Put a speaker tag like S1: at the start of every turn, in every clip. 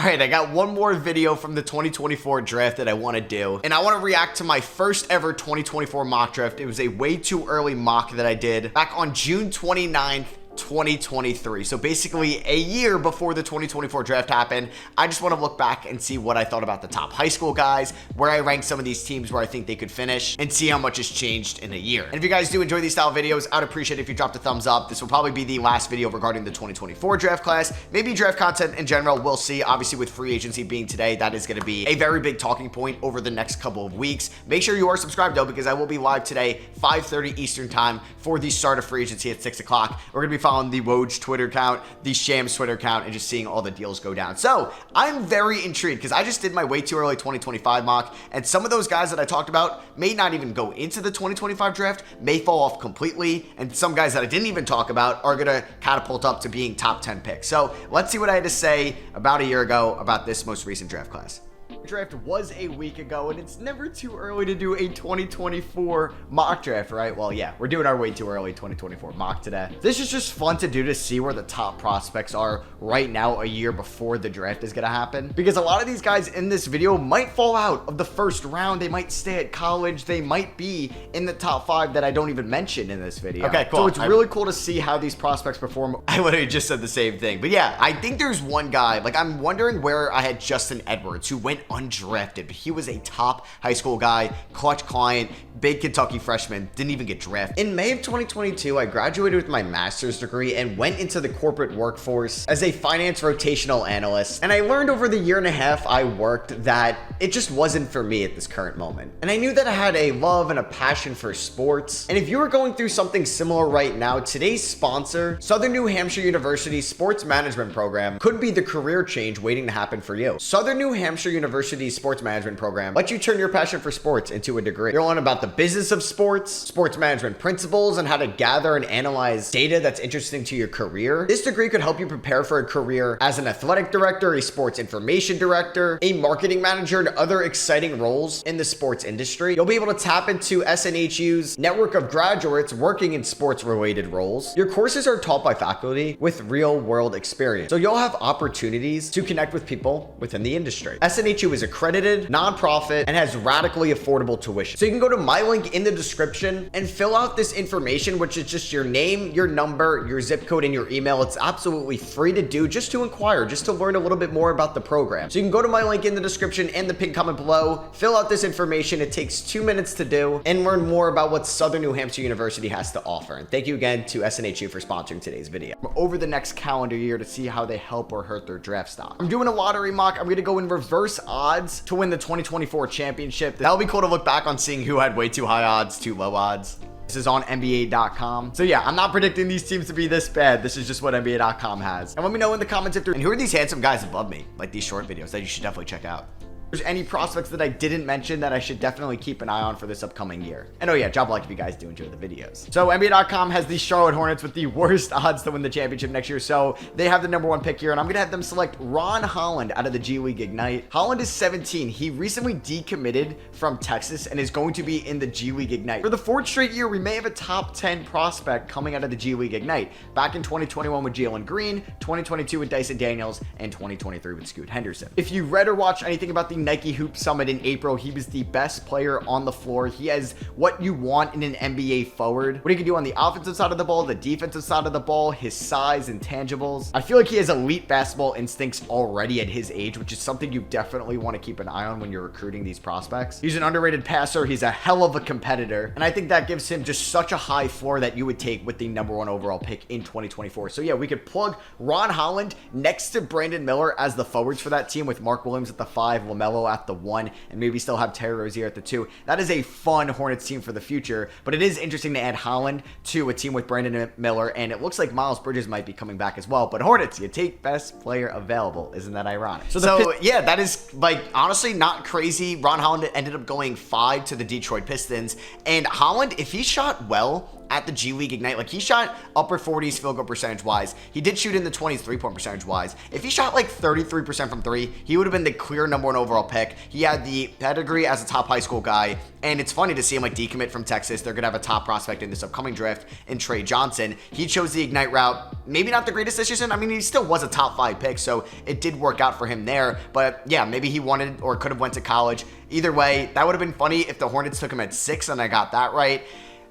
S1: All right, I got one more video from the 2024 draft that I want to do, and I want to react to my first ever 2024 mock draft. It was a way too early mock that I did back on June 29th, 2023. So basically a year before the 2024 draft happened. I just want to look back and see what I thought about the top high school guys, where I ranked some of these teams where I think they could finish, and see how much has changed in a year. And if you guys do enjoy these style videos, I'd appreciate it if you dropped a thumbs up. This will probably be the last video regarding the 2024 draft class. Maybe draft content in general, we'll see. Obviously with free agency being today, that is going to be a very big talking point over the next couple of weeks. Make sure you are subscribed though, because I will be live today 5:30 Eastern time for the start of free agency at 6 o'clock. We're going to be following the Woj Twitter account, the Shams Twitter account, and just seeing all the deals go down. So I'm very intrigued because I just did my way too early 2025 mock, and some of those guys that I talked about may not even go into the 2025 draft, may fall off completely, and some guys that I didn't even talk about are going to catapult up to being top 10 picks. So let's see what I had to say about a year ago about this most recent draft class. Draft was a week ago, and it's never too early to do a 2024 mock draft, right? Well, yeah, we're doing our way too early 2024 mock today. This is just fun to do to see where the top prospects are right now a year before the draft is going to happen, because a lot of these guys in this video might fall out of the first round. They might stay at college. They might be in the top 5 that I don't even mention in this video. Okay, cool. So it's really cool to see how these prospects perform. I literally just said the same thing, but yeah, I think there's one guy, like I'm wondering where I had Justin Edwards, who went undrafted, but he was a top high school guy, clutch client, big Kentucky freshman, didn't even get drafted. In May of 2022, I graduated with my master's degree and went into the corporate workforce as a finance rotational analyst. And I learned over the year and a half I worked that it just wasn't for me at this current moment. And I knew that I had a love and a passion for sports. And if you are going through something similar right now, today's sponsor, Southern New Hampshire University Sports Management Program, could be the career change waiting to happen for you. Southern New Hampshire University's sports management program lets you turn your passion for sports into a degree. You'll learn about the business of sports, sports management principles, and how to gather and analyze data that's interesting to your career. This degree could help you prepare for a career as an athletic director, a sports information director, a marketing manager, and other exciting roles in the sports industry. You'll be able to tap into SNHU's network of graduates working in sports related roles. Your courses are taught by faculty with real world experience, so you'll have opportunities to connect with people within the industry. SNHU is accredited, nonprofit, and has radically affordable tuition. So you can go to my link in the description and fill out this information, which is just your name, your number, your zip code, and your email. It's absolutely free to do, just to inquire, just to learn a little bit more about the program. So you can go to my link in the description and the pinned comment below, fill out this information. It takes 2 minutes to do, and learn more about what Southern New Hampshire University has to offer. And thank you again to SNHU for sponsoring today's video. Over the next calendar year to see how they help or hurt their draft stock. I'm doing a lottery mock. I'm going to go in reverse odds to win the 2024 championship. That'll be cool to look back on, seeing who had way too high odds, too low odds. This is on NBA.com. So yeah, I'm not predicting these teams to be this bad. This is just what NBA.com has. And let me know in the comments if and who are these handsome guys above me, like these short videos that you should definitely check out. There's any prospects that I didn't mention that I should definitely keep an eye on for this upcoming year. And oh yeah, drop a like if you guys do enjoy the videos. So NBA.com has the Charlotte Hornets with the worst odds to win the championship next year. So they have the #1 pick here, and I'm gonna have them select Ron Holland out of the G League Ignite. Holland is 17. He recently decommitted from Texas and is going to be in the G League Ignite. For the 4th straight year, we may have a top 10 prospect coming out of the G League Ignite. Back in 2021 with Jalen Green, 2022 with Dyson Daniels, and 2023 with Scoot Henderson. If you read or watched anything about the Nike Hoop Summit in April, he was the best player on the floor. He has what you want in an NBA forward. What he can do on the offensive side of the ball, the defensive side of the ball, his size, intangibles. I feel like he has elite basketball instincts already at his age, which is something you definitely want to keep an eye on when you're recruiting these prospects. He's an underrated passer. He's a hell of a competitor. And I think that gives him just such a high floor that you would take with the #1 overall pick in 2024. So yeah, we could plug Ron Holland next to Brandon Miller as the forwards for that team, with Mark Williams at the 5, LaMelo at the 1, and maybe still have Terry Rozier at the 2. That is a fun Hornets team for the future, but it is interesting to add Holland to a team with Brandon Miller, and it looks like Miles Bridges might be coming back as well. But Hornets, you take best player available. Isn't that ironic? So yeah, that is like honestly not crazy. Ron Holland ended up going 5 to the Detroit Pistons, and Holland, if he shot well at the G League Ignite, like he shot upper 40s field goal percentage wise. He did shoot in the 20s 3-point percentage wise. If he shot like 33% from three, he would have been the clear #1 overall pick. He had the pedigree as a top high school guy, and it's funny to see him like decommit from Texas. They're gonna have a top prospect in this upcoming draft in Trey Johnson. He chose the Ignite route. Maybe not the greatest decision. I mean, he still was a top 5 pick, so it did work out for him there. But yeah, maybe he wanted or could have went to college. Either way, that would have been funny if the Hornets took him at 6 and I got that right.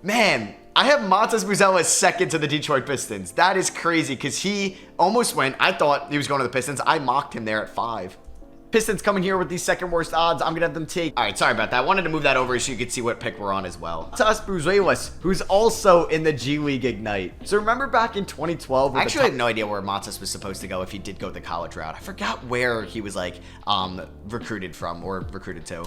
S1: Man, I have Montas Buzela second to the Detroit Pistons. That is crazy because he almost went. I thought he was going to the Pistons. I mocked him there at 5. Pistons coming here with the second worst odds. I'm going to have them take. All right, sorry about that. I wanted to move that over so you could see what pick we're on as well. Montas Buzela, who's also in the G League Ignite. So remember back in 2012? I actually have no idea where Montas was supposed to go if he did go the college route. I forgot where he was like recruited from or recruited to.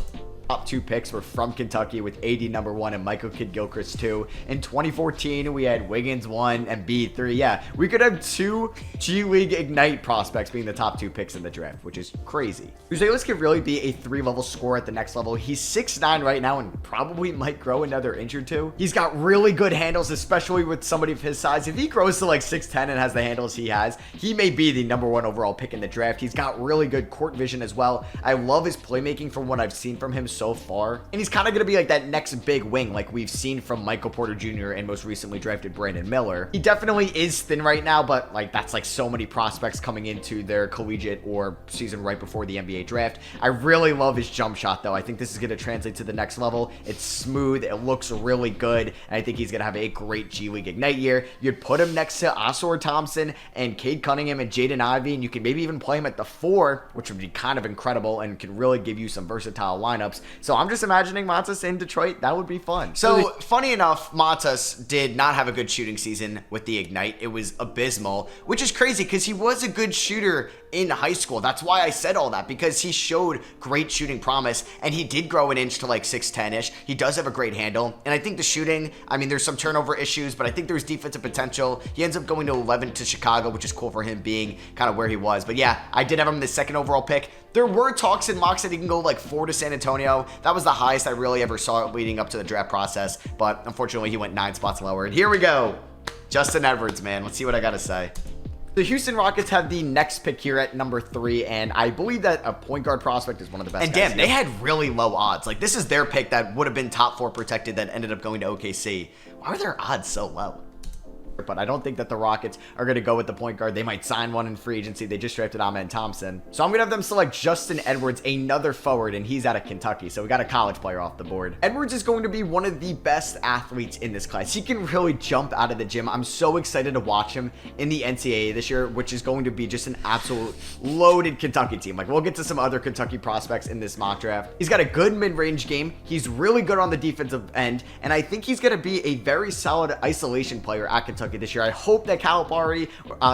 S1: Top 2 picks were from Kentucky with AD #1 and Michael Kidd-Gilchrist 2. In 2014, we had Wiggins 1 and B 3. Yeah, we could have 2 G League Ignite prospects being the top 2 picks in the draft, which is crazy. Buzela could really be a 3-level scorer at the next level. He's 6'9" right now and probably might grow another inch or 2. He's got really good handles, especially with somebody of his size. If he grows to like 6'10" and has the handles he has, he may be the #1 overall pick in the draft. He's got really good court vision as well. I love his playmaking from what I've seen from him so far, and he's kind of going to be like that next big wing like we've seen from Michael Porter Jr. and most recently drafted Brandon Miller. He definitely is thin right now, but like that's like so many prospects coming into their collegiate or season right before the NBA draft. I really love his jump shot though. I think this is going to translate to the next level. It's smooth, it looks really good, and I think he's going to have a great G League Ignite year. You'd put him next to Osor Thompson and Cade Cunningham and Jaden Ivey, and you could maybe even play him at the 4, which would be kind of incredible and could really give you some versatile lineups. So I'm just imagining Montas in Detroit. That would be fun. So funny enough, Montas did not have a good shooting season with the Ignite. It was abysmal, which is crazy because he was a good shooter in high school. That's why I said all that, because he showed great shooting promise, and he did grow an inch to like 6'10"-ish. He does have a great handle, and I think the shooting, I mean, there's some turnover issues, but I think there's defensive potential. He ends up going to 11 to Chicago, which is cool for him being kind of where he was. But yeah, I did have him the 2nd overall pick. There were talks in mocks that he can go like 4 to San Antonio. That was the highest I really ever saw leading up to the draft process, but unfortunately he went 9 spots lower. And here we go. Justin Edwards, man. Let's see what I got to say. The Houston Rockets have the next pick here at number 3, and I believe that a point guard prospect is one of the best. And damn, they had really low odds. Like, this is their pick that would have been top 4 protected that ended up going to OKC. Why are their odds so low? But I don't think that the Rockets are going to go with the point guard. They might sign one in free agency. They just drafted Amen Thompson. So I'm going to have them select Justin Edwards, another forward, and he's out of Kentucky. So we got a college player off the board. Edwards is going to be one of the best athletes in this class. He can really jump out of the gym. I'm so excited to watch him in the NCAA this year, which is going to be just an absolute loaded Kentucky team. Like, we'll get to some other Kentucky prospects in this mock draft. He's got a good mid-range game. He's really good on the defensive end, and I think he's going to be a very solid isolation player at Kentucky this year. I hope that Calipari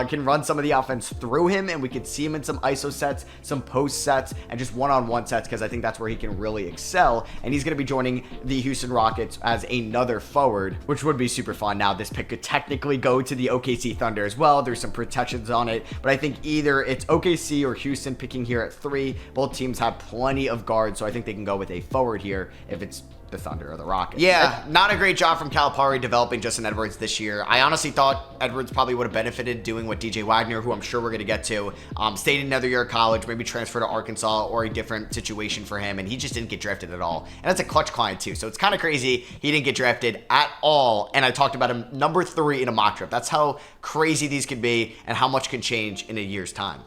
S1: can run some of the offense through him, and we could see him in some ISO sets, some post sets, and just one-on-one sets, because I think that's where he can really excel. And he's going to be joining the Houston Rockets as another forward, which would be super fun. Now, this pick could technically go to the OKC Thunder as well. There's some protections on it, but I think either it's OKC or Houston picking here at 3. Both teams have plenty of guards, so I think they can go with a forward here if it's the Thunder or the Rockets. Yeah, not a great job from Calipari developing Justin Edwards this year. I honestly thought Edwards probably would have benefited doing what DJ Wagner, who I'm sure we're going to get to, stayed another year of college, maybe transfer to Arkansas or a different situation for him, and he just didn't get drafted at all. And that's a clutch client too, so it's kind of crazy he didn't get drafted at all, and I talked about him number 3 in a mock draft. That's how crazy these could be and how much can change in a year's time.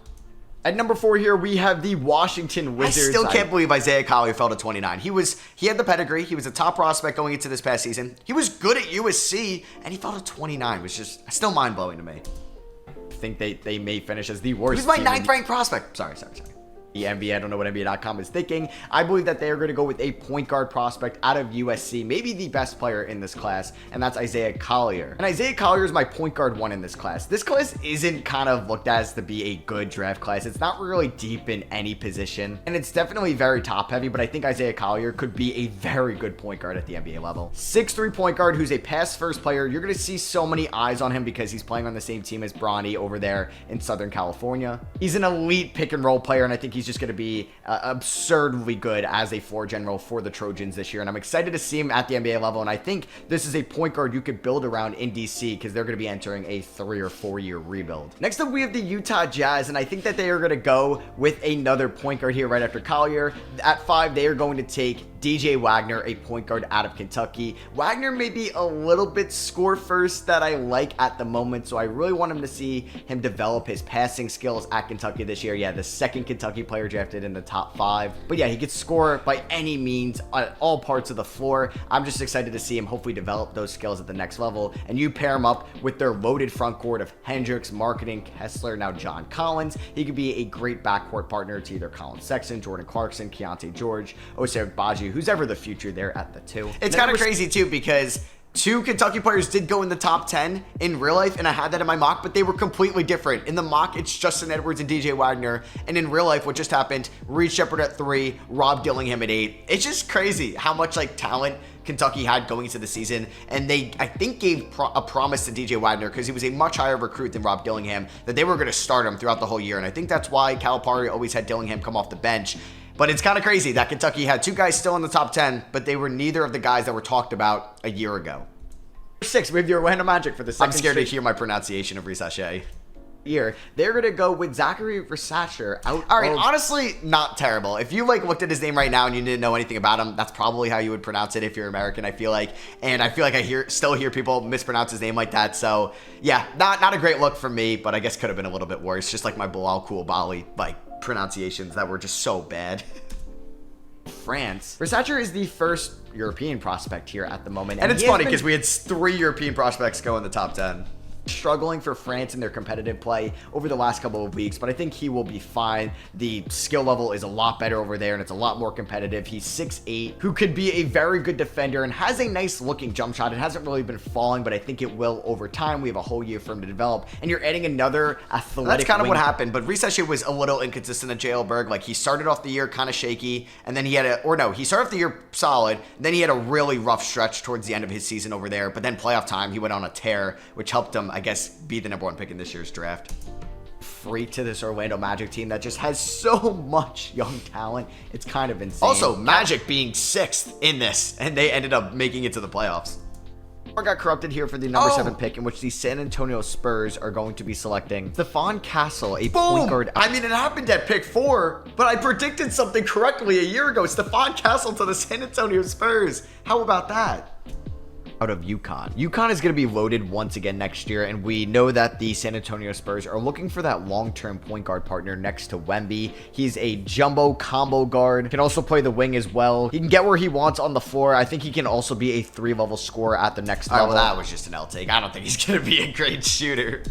S1: At number 4 here, we have the Washington Wizards. I still can't believe Isaiah Collier fell to 29. He had the pedigree. He was a top prospect going into this past season. He was good at USC, and he fell to 29. It was just still mind-blowing to me. I think they may finish as the worst. He was my 9th ranked prospect. Sorry. The NBA, I don't know what NBA.com is thinking. I believe that they are going to go with a point guard prospect out of USC, maybe the best player in this class, and that's Isaiah Collier. And Isaiah Collier is my point guard 1 in this class. This class isn't kind of looked at as to be a good draft class. It's not really deep in any position, and it's definitely very top heavy, but I think Isaiah Collier could be a very good point guard at the NBA level. 6'3" point guard who's a pass first player. You're going to see so many eyes on him because he's playing on the same team as Bronny over there in Southern California. He's an elite pick and roll player, and I think he's he's just going to be absurdly good as a floor general for the Trojans this year. And I'm excited to see him at the NBA level. And I think this is a point guard you could build around in DC because they're going to be entering a 3 or 4 year rebuild. Next up, we have the Utah Jazz. And I think that they are going to go with another point guard here right after Collier. At 5, they are going to take DJ Wagner, a point guard out of Kentucky. Wagner may be a little bit score first that I like at the moment, so I really want him to see him develop his passing skills at Kentucky this year. Yeah, the second Kentucky player drafted in the top 5. But yeah, he could score by any means on all parts of the floor. I'm just excited to see him hopefully develop those skills at the next level. And you pair him up with their loaded front court of Hendricks, Marketing, Kessler, now John Collins. He could be a great backcourt partner to either Colin Sexton, Jordan Clarkson, Keontae George, Osei Agbaji, who's ever the future there at the 2. It's kind of crazy too because 2 Kentucky players did go in the top 10 in real life, and I had that in my mock, but they were completely different. In the mock, it's Justin Edwards and DJ Wagner, and in real life, what just happened, Reed Shepherd at 3, Rob Dillingham at 8. It's just crazy how much like talent Kentucky had going into the season, and they, I think, gave a promise to DJ Wagner because he was a much higher recruit than Rob Dillingham, that they were going to start him throughout the whole year, and I think that's why Calipari always had Dillingham come off the bench. But it's kind of crazy that Kentucky had 2 guys still in the top 10, but they were neither of the guys that were talked about a year ago. 6, we have the Orlando Magic for the second. I'm scared to hear my pronunciation of Versace. Year, they're gonna go with Zachary Versace out. All right, honestly, not terrible. If you like looked at his name right now and you didn't know anything about him, that's probably how you would pronounce it if you're American. I feel like, and I feel like I still hear people mispronounce his name like that. So yeah, not a great look for me, but I guess could have been a little bit worse. Just like my Bilal Koulibaly like pronunciations that were just so bad. France. Versace is the first European prospect here at the moment. And it's funny because we had 3 European prospects go in the top 10. Struggling for France in their competitive play over the last couple of weeks, but I think he will be fine. The skill level is a lot better over there, and it's a lot more competitive. He's 6'8", who could be a very good defender and has a nice looking jump shot. It hasn't really been falling, but I think it will over time. We have a whole year for him to develop, and you're adding another athletic. That's kind of what happened, but Versace was a little inconsistent at Jailberg. Like, he started off the year kind of shaky, and then he had he started off the year solid, then he had a really rough stretch towards the end of his season over there, but then playoff time, he went on a tear, which helped him, I guess, be the #1 pick in this year's draft. Free to this Orlando Magic team that just has so much young talent. It's kind of insane. Also, Magic being 6th in this, and they ended up making it to the playoffs. Got corrupted here for the #7 pick, in which the San Antonio Spurs are going to be selecting Stefon Castle, a point guard. I mean, it happened at pick 4, but I predicted something correctly a year ago. Stefon Castle to the San Antonio Spurs. How about that? Out of UConn. UConn is going to be loaded once again next year, and we know that the San Antonio Spurs are looking for that long-term point guard partner next to Wemby. He's a jumbo combo guard, can also play the wing as well. He can get where he wants on the floor. I think he can also be a 3-level scorer at the next level. Well, that was just an L take. I don't think he's going to be a great shooter.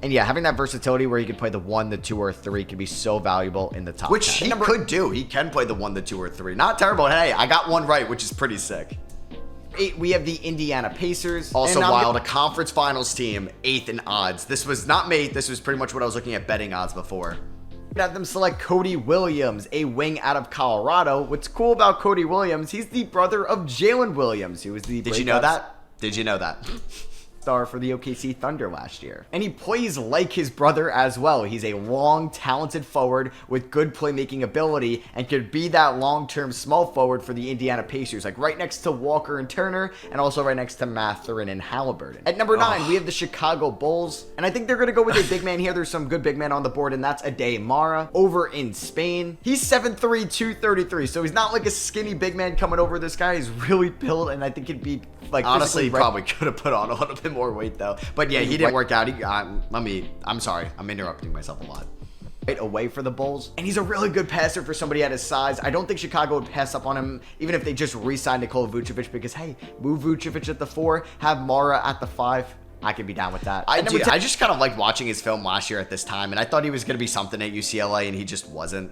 S1: And yeah, having that versatility where he can play the 1, the 2, or 3 can be so valuable in the top 10. Which he could do. He can play the 1, the 2, or 3. Not terrible. Hey, I got one right, which is pretty sick. 8, we have the Indiana Pacers. Also wild, a conference finals team, 8th in odds. This was not me. This was pretty much what I was looking at betting odds before. We'd have them select Cody Williams, a wing out of Colorado. What's cool about Cody Williams, he's the brother of Jalen Williams, who was the... Did you know that? Did you know that? Star for the OKC Thunder last year. And he plays like his brother as well. He's a long, talented forward with good playmaking ability and could be that long-term small forward for the Indiana Pacers, like right next to Walker and Turner, and also right next to Mathurin and Halliburton. At number 9, we have the Chicago Bulls, and I think they're going to go with a big man here. There's some good big men on the board, and that's Adaro Marat over in Spain. He's 7'3", 233, so he's not like a skinny big man coming over. This guy is really built, and I think he'd be like, honestly, he probably could have put on a little bit more weight though. But yeah, he didn't work out. I'm sorry, I'm interrupting myself a lot. Right away for the Bulls, and he's a really good passer for somebody at his size. I don't think Chicago would pass up on him, even if they just re-signed Nikola Vucevic, because hey, move Vucevic at the 4, have Mara at the 5. I could be down with that. I just kind of liked watching his film last year at this time, and I thought he was going to be something at UCLA, and he just wasn't.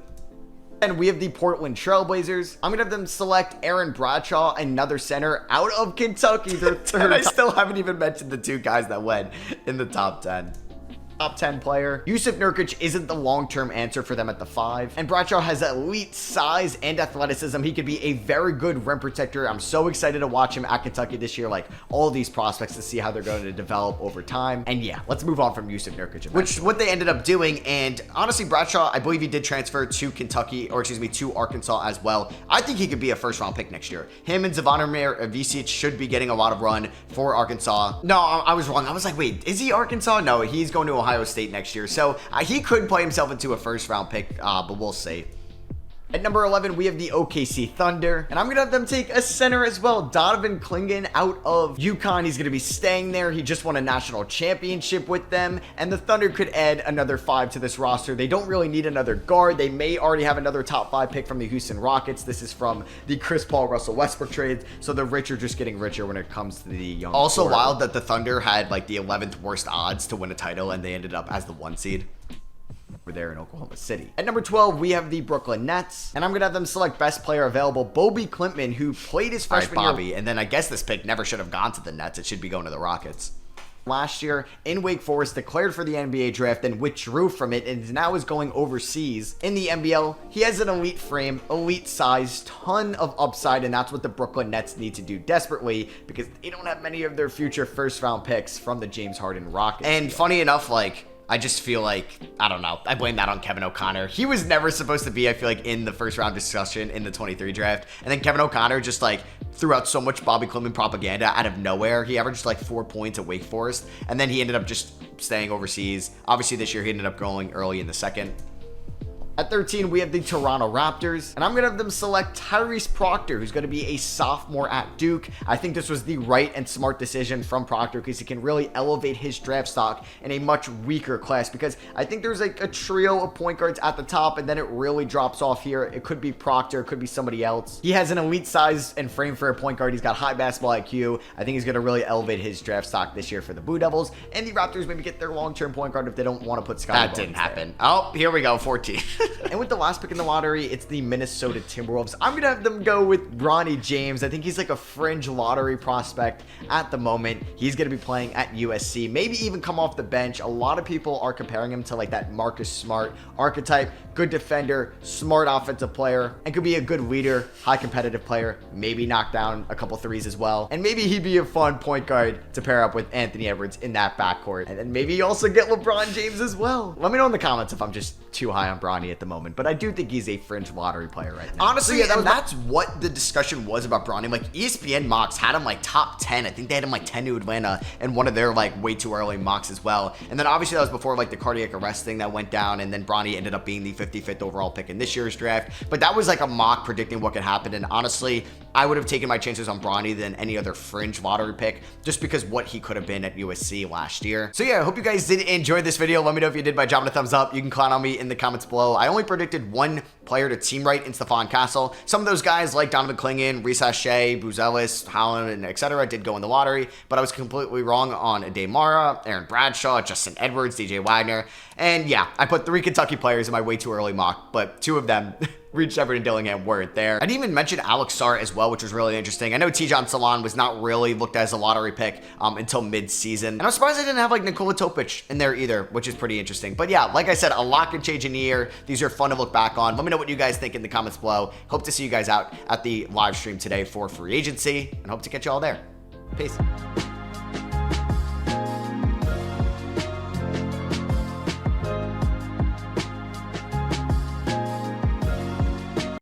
S1: And we have the Portland Trailblazers. I'm going to have them select Aaron Bradshaw, another center out of Kentucky. Their third. And I still haven't even mentioned the 2 guys that went in the top 10. top 10 player. Yusuf Nurkic isn't the long-term answer for them at the 5. And Bradshaw has elite size and athleticism. He could be a very good rim protector. I'm so excited to watch him at Kentucky this year, like all these prospects, to see how they're going to develop over time. And yeah, let's move on from Yusuf Nurkic, which is what they ended up doing. And honestly, Bradshaw, I believe he did transfer to Kentucky, or excuse me, to Arkansas as well. I think he could be a first-round pick next year. Him and Zvonimir Ivicic should be getting a lot of run for Arkansas. No, I was wrong. I was like, wait, is he Arkansas? No, he's going to Ohio State next year. So he could play himself into a first-round pick, but we'll see. At number 11, we have the OKC Thunder, and I'm going to have them take a center as well. Donovan Clingan out of UConn. He's going to be staying there. He just won a national championship with them, and the Thunder could add another 5 to this roster. They don't really need another guard. They may already have another top 5 pick from the Houston Rockets. This is from the Chris Paul, Russell Westbrook trades, so the rich are just getting richer when it comes to the young. Also wild that the Thunder had like the 11th worst odds to win a title, and they ended up as the 1 seed. We're there in Oklahoma City. At number 12, we have the Brooklyn Nets, and I'm going to have them select best player available, Bobby Klintman, who played his freshman year. Bobby, and then I guess this pick never should have gone to the Nets. It should be going to the Rockets. Last year in Wake Forest, declared for the NBA draft, then withdrew from it, and now is going overseas in the NBL. He has an elite frame, elite size, ton of upside, and that's what the Brooklyn Nets need to do desperately, because they don't have many of their future first-round picks from the James Harden Rockets. And funny enough, like, I just feel like, I don't know, I blame that on Kevin O'Connor. He was never supposed to be, I feel like, in the first round discussion in the 23 draft. And then Kevin O'Connor just like threw out so much Bobby Klintman propaganda out of nowhere. He averaged like 4 points at Wake Forest. And then he ended up just staying overseas. Obviously this year he ended up going early in the second. At 13, we have the Toronto Raptors, and I'm going to have them select Tyrese Proctor, who's going to be a sophomore at Duke. I think this was the right and smart decision from Proctor because he can really elevate his draft stock in a much weaker class, because I think there's like a trio of point guards at the top, and then it really drops off here. It could be Proctor, it could be somebody else. He has an elite size and frame for a point guard. He's got high basketball IQ. I think he's going to really elevate his draft stock this year for the Blue Devils, and the Raptors maybe get their long-term point guard if they don't want to put Scottie Barnes. That didn't happen. Oh, here we go, 14. And with the last pick in the lottery, it's the Minnesota Timberwolves. I'm going to have them go with Ronny James. I think he's like a fringe lottery prospect at the moment. He's going to be playing at USC, maybe even come off the bench. A lot of people are comparing him to like that Marcus Smart archetype. Good defender, smart offensive player, and could be a good leader, high competitive player, maybe knock down a couple threes as well. And maybe he'd be a fun point guard to pair up with Anthony Edwards in that backcourt. And then maybe you also get LeBron James as well. Let me know in the comments if I'm just too high on Bronny at the moment, but I do think he's a fringe lottery player right now. Honestly, so yeah, that's what the discussion was about Bronny. Like ESPN mocks had him like top 10. I think they had him like 10 to Atlanta and one of their like way too early mocks as well. And then obviously that was before like the cardiac arrest thing that went down, and then Bronny ended up being the 55th overall pick in this year's draft. But that was like a mock predicting what could happen, and honestly, I would have taken my chances on Bronny than any other fringe lottery pick, just because what he could have been at USC last year. So yeah, I hope you guys did enjoy this video. Let me know if you did by dropping a thumbs up. You can clown on me in the comments below. I only predicted one player to team right in Stefon Castle. Some of those guys like Donovan Clingan, Reese Shea, Buzelis, Holland, and etc. did go in the lottery, but I was completely wrong on Adaro Marat, Aaron Bradshaw, Justin Edwards, DJ Wagner, and yeah, I put 3 Kentucky players in my way too early mock, but 2 of them Reed Shepard and Dillingham weren't there. I didn't even mention Alex Sarr as well, which was really interesting. I know Tijon Salon was not really looked as a lottery pick until mid-season. And I'm surprised I didn't have like Nikola Topic in there either, which is pretty interesting. But yeah, like I said, a lot can change in a year. These are fun to look back on. Let me know what you guys think in the comments below. Hope to see you guys out at the live stream today for free agency, and hope to catch you all there. Peace.